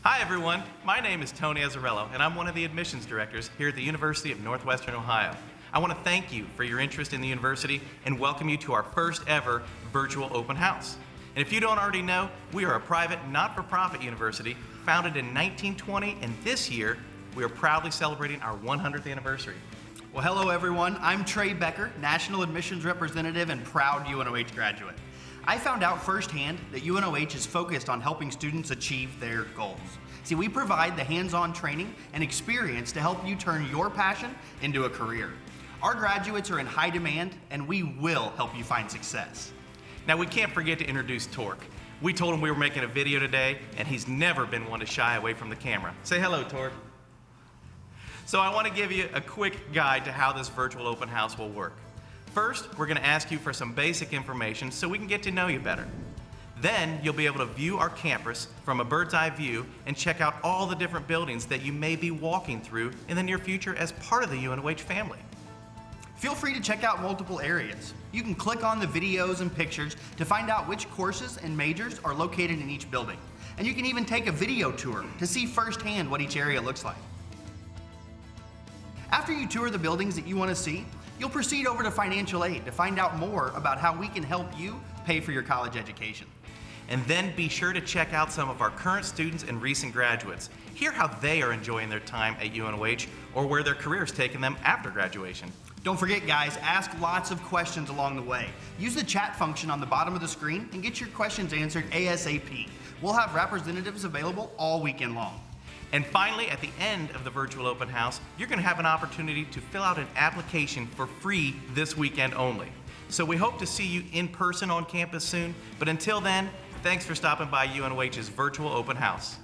Hi everyone, my name is Tony Azzarello and I'm one of the admissions directors here at the University of Northwestern Ohio. I want to thank you for your interest in the university and welcome you to our first ever virtual open house. And if you don't already know, we are a private, not-for-profit university founded in 1920, and this year we are proudly celebrating our 100th anniversary. Well, hello everyone. I'm Trey Becker, National Admissions Representative and proud UNOH graduate. I found out firsthand that UNOH is focused on helping students achieve their goals. See, we provide the hands-on training and experience to help you turn your passion into a career. Our graduates are in high demand and we will help you find success. Now we can't forget to introduce Torque. We told him we were making a video today and he's never been one to shy away from the camera. Say hello, Torque. So I want to give you a quick guide to how this virtual open house will work. First, we're going to ask you for some basic information so we can get to know you better. Then, you'll be able to view our campus from a bird's eye view and check out all the different buildings that you may be walking through in the near future as part of the UNOH family. Feel free to check out multiple areas. You can click on the videos and pictures to find out which courses and majors are located in each building. And you can even take a video tour to see firsthand what each area looks like. After you tour the buildings that you want to see, you'll proceed over to financial aid to find out more about how we can help you pay for your college education. And then be sure to check out some of our current students and recent graduates. Hear how they are enjoying their time at UNOH or where their career's taken them after graduation. Don't forget, guys, ask lots of questions along the way. Use the chat function on the bottom of the screen and get your questions answered ASAP. We'll have representatives available all weekend long. And finally, at the end of the virtual open house, you're going to have an opportunity to fill out an application for free this weekend only. So we hope to see you in person on campus soon, but until then, thanks for stopping by UNOH's virtual open house.